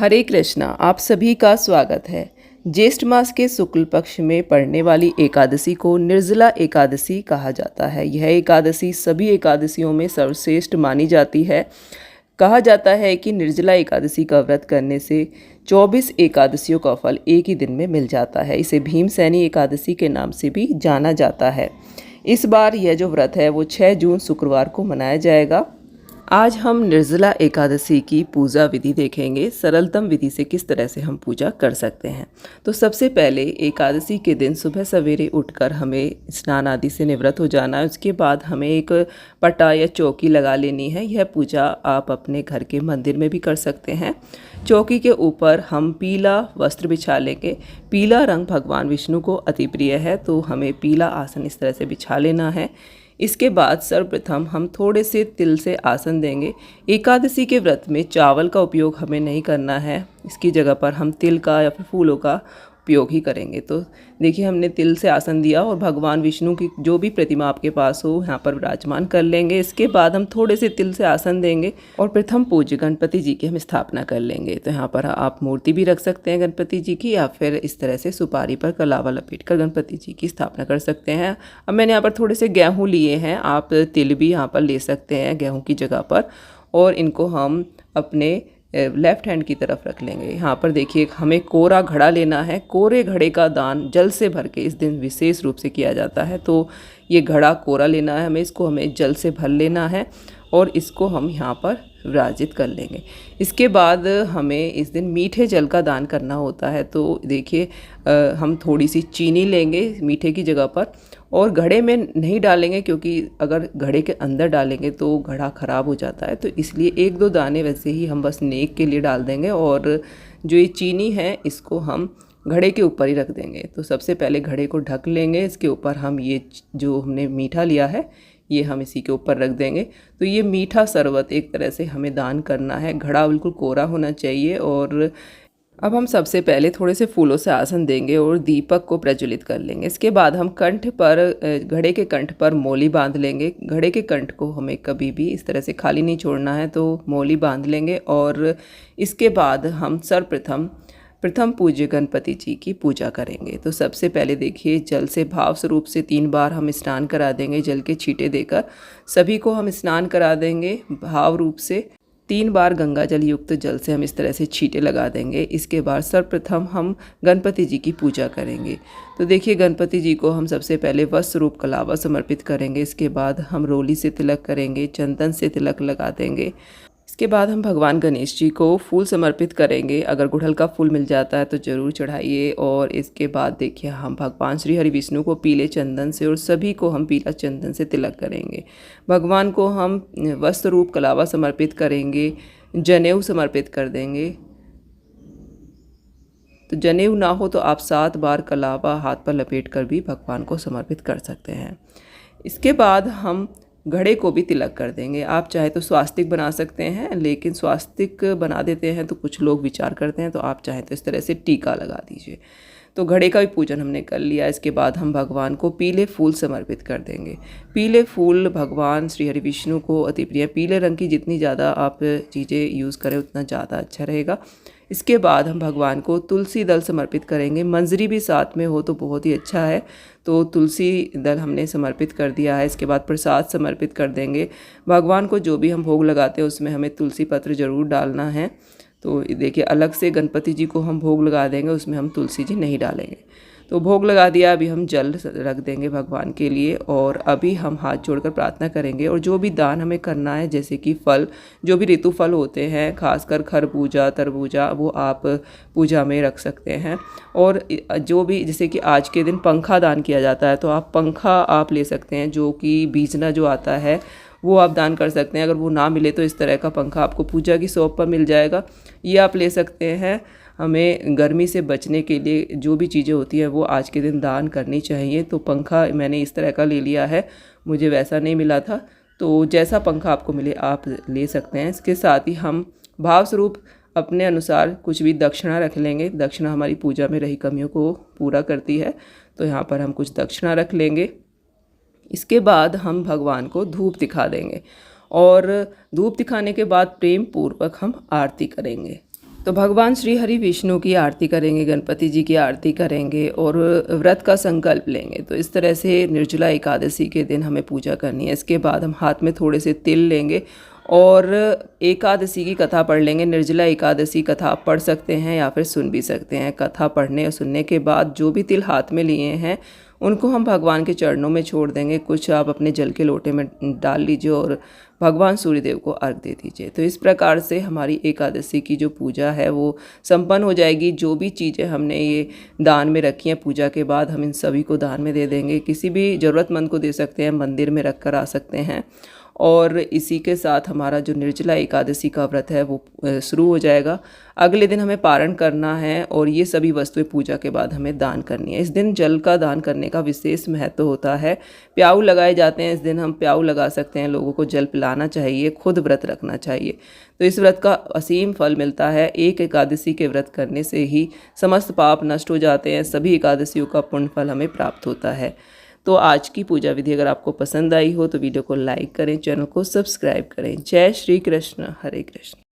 हरे कृष्णा। आप सभी का स्वागत है। ज्येष्ठ मास के शुक्ल पक्ष में पड़ने वाली एकादशी को निर्जला एकादशी कहा जाता है। यह एकादशी सभी एकादशियों में सर्वश्रेष्ठ मानी जाती है। कहा जाता है कि निर्जला एकादशी का व्रत करने से 24 एकादशियों का फल एक ही दिन में मिल जाता है। इसे भीमसेनी एकादशी के नाम से भी जाना जाता है। इस बार यह जो व्रत है वो 6 जून शुक्रवार को मनाया जाएगा। आज हम निर्जला एकादशी की पूजा विधि देखेंगे। सरलतम विधि से किस तरह से हम पूजा कर सकते हैं। तो सबसे पहले एकादशी के दिन सुबह सवेरे उठकर हमें स्नान आदि से निवृत्त हो जाना है। उसके बाद हमें एक पटा या चौकी लगा लेनी है। यह पूजा आप अपने घर के मंदिर में भी कर सकते हैं। चौकी के ऊपर हम पीला वस्त्र बिछा लेंगे। पीला रंग भगवान विष्णु को अति प्रिय है, तो हमें पीला आसन इस तरह से बिछा लेना है। इसके बाद सर्वप्रथम हम थोड़े से तिल से आसन देंगे। एकादशी के व्रत में चावल का उपयोग हमें नहीं करना है। इसकी जगह पर हम तिल का या फिर फूलों का उपयोग ही करेंगे। तो देखिए, हमने तिल से आसन दिया और भगवान विष्णु की जो भी प्रतिमा आपके पास हो यहाँ पर विराजमान कर लेंगे। इसके बाद हम थोड़े से तिल से आसन देंगे और प्रथम पूज्य गणपति जी की हम स्थापना कर लेंगे। तो यहाँ पर आप मूर्ति भी रख सकते हैं गणपति जी की, या फिर इस तरह से सुपारी पर कलावा लपेट कर गणपति जी की स्थापना कर सकते हैं। अब मैंने यहाँ पर थोड़े से गेहूँ लिए हैं, आप तिल भी यहाँ पर ले सकते हैं गेहूँ की जगह पर, और इनको हम अपने लेफ्ट हैंड की तरफ रख लेंगे। यहाँ पर देखिए, हमें कोरा घड़ा लेना है। कोरे घड़े का दान जल से भर के इस दिन विशेष रूप से किया जाता है। तो ये घड़ा कोरा लेना है हमें जल से भर लेना है और इसको हम यहाँ पर विराजित कर लेंगे। इसके बाद हमें इस दिन मीठे जल का दान करना होता है। तो देखिए, हम थोड़ी सी चीनी लेंगे मीठे की जगह पर, और घड़े में नहीं डालेंगे क्योंकि अगर घड़े के अंदर डालेंगे तो घड़ा ख़राब हो जाता है। तो इसलिए 1-2 दाने वैसे ही हम बस नेक के लिए डाल देंगे, और जो ये चीनी है इसको हम घड़े के ऊपर ही रख देंगे। तो सबसे पहले घड़े को ढक लेंगे। इसके ऊपर हम ये जो हमने मीठा लिया है ये हम इसी के ऊपर रख देंगे। तो ये मीठा शरबत एक तरह से हमें दान करना है। घड़ा बिल्कुल कोरा होना चाहिए। और अब हम सबसे पहले थोड़े से फूलों से आसन देंगे और दीपक को प्रज्वलित कर लेंगे। इसके बाद हम कंठ पर, घड़े के कंठ पर मोली बांध लेंगे। घड़े के कंठ को हमें कभी भी इस तरह से खाली नहीं छोड़ना है, तो मोली बांध लेंगे। और इसके बाद हम प्रथम पूज्य गणपति जी की पूजा करेंगे। तो सबसे पहले देखिए, जल से भाव स्वरूप से 3 बार हम स्नान करा देंगे। जल के छींटे देकर सभी को हम स्नान करा देंगे। भाव रूप से 3 बार गंगा जल युक्त जल से हम इस तरह से छींटे लगा देंगे। इसके बाद सर्वप्रथम हम गणपति जी की पूजा करेंगे। तो देखिए, गणपति जी को हम सबसे पहले वस्त्र रूप कलावा समर्पित करेंगे। इसके बाद हम रोली से तिलक करेंगे, चंदन से तिलक लगा देंगे। इसके बाद हम भगवान गणेश जी को फूल समर्पित करेंगे। अगर गुड़हल का फूल मिल जाता है तो ज़रूर चढ़ाइए। और इसके बाद देखिए, हम भगवान श्री हरि विष्णु को पीले चंदन से, और सभी को हम पीला चंदन से तिलक करेंगे। भगवान को हम वस्त्र रूप कलावा समर्पित करेंगे, जनेऊ समर्पित कर देंगे। तो जनेऊ ना हो तो आप 7 बार कलावा हाथ पर लपेट कर भी भगवान को समर्पित कर सकते हैं। इसके बाद हम घड़े को भी तिलक कर देंगे। आप चाहे तो स्वास्तिक बना सकते हैं, लेकिन स्वास्तिक बना देते हैं तो कुछ लोग विचार करते हैं, तो आप चाहे तो इस तरह से टीका लगा दीजिए। तो घड़े का भी पूजन हमने कर लिया। इसके बाद हम भगवान को पीले फूल समर्पित कर देंगे। पीले फूल भगवान श्री हरि विष्णु को अति प्रिय। पीले रंग की जितनी ज़्यादा आप चीज़ें यूज़ करें उतना ज़्यादा अच्छा रहेगा। इसके बाद हम भगवान को तुलसी दल समर्पित करेंगे। मंजरी भी साथ में हो तो बहुत ही अच्छा है। तो तुलसी दल हमने समर्पित कर दिया है। इसके बाद प्रसाद समर्पित कर देंगे। भगवान को जो भी हम भोग लगाते हैं उसमें हमें तुलसी पत्र ज़रूर डालना है। तो देखिए, अलग से गणपति जी को हम भोग लगा देंगे, उसमें हम तुलसी जी नहीं डालेंगे। तो भोग लगा दिया। अभी हम जल रख देंगे भगवान के लिए, और अभी हम हाथ जोड़कर प्रार्थना करेंगे। और जो भी दान हमें करना है, जैसे कि फल, जो भी ऋतु फल होते हैं, खासकर खरबूजा, तरबूजा, वो आप पूजा में रख सकते हैं। और जो भी, जैसे कि आज के दिन पंखा दान किया जाता है, तो आप पंखा आप ले सकते हैं, जो कि बीजना जो आता है वो आप दान कर सकते हैं। अगर वो ना मिले तो इस तरह का पंखा आपको पूजा की शॉप पर मिल जाएगा, ये आप ले सकते हैं। हमें गर्मी से बचने के लिए जो भी चीज़ें होती हैं वो आज के दिन दान करनी चाहिए। तो पंखा मैंने इस तरह का ले लिया है, मुझे वैसा नहीं मिला था, तो जैसा पंखा आपको मिले आप ले सकते हैं। इसके साथ ही हम भाव स्वरूप अपने अनुसार कुछ भी दक्षिणा रख लेंगे। दक्षिणा हमारी पूजा में रही कमियों को पूरा करती है, तो यहाँ पर हम कुछ दक्षिणा रख लेंगे। इसके बाद हम भगवान को धूप दिखा देंगे, और धूप दिखाने के बाद प्रेम पूर्वक हम आरती करेंगे। तो भगवान श्री हरि विष्णु की आरती करेंगे, गणपति जी की आरती करेंगे और व्रत का संकल्प लेंगे। तो इस तरह से निर्जला एकादशी के दिन हमें पूजा करनी है। इसके बाद हम हाथ में थोड़े से तिल लेंगे और एकादशी की कथा पढ़ लेंगे। निर्जला एकादशी कथा आप पढ़ सकते हैं या फिर सुन भी सकते हैं। कथा पढ़ने और सुनने के बाद जो भी तिल हाथ में लिए हैं उनको हम भगवान के चरणों में छोड़ देंगे। कुछ आप अपने जल के लोटे में डाल लीजिए और भगवान सूर्यदेव को अर्घ दे दीजिए। तो इस प्रकार से हमारी एकादशी की जो पूजा है वो संपन्न हो जाएगी। जो भी चीज़ें हमने ये दान में रखी हैं पूजा के बाद हम इन सभी को दान में दे देंगे। किसी भी ज़रूरतमंद को दे सकते हैं, मंदिर में रख कर आ सकते हैं। और इसी के साथ हमारा जो निर्जला एकादशी का व्रत है वो शुरू हो जाएगा। अगले दिन हमें पारण करना है और ये सभी वस्तुएं पूजा के बाद हमें दान करनी है। इस दिन जल का दान करने का विशेष महत्व होता है। प्याऊ लगाए जाते हैं। इस दिन हम प्याऊ लगा सकते हैं, लोगों को जल पिलाना चाहिए, खुद व्रत रखना चाहिए। तो इस व्रत का असीम फल मिलता है। एक एकादशी के व्रत करने से ही समस्त पाप नष्ट हो जाते हैं। सभी एकादशियों का पुण्य फल हमें प्राप्त होता है। तो आज की पूजा विधि अगर आपको पसंद आई हो तो वीडियो को लाइक करें, चैनल को सब्सक्राइब करें। जय श्री कृष्ण, हरे कृष्ण।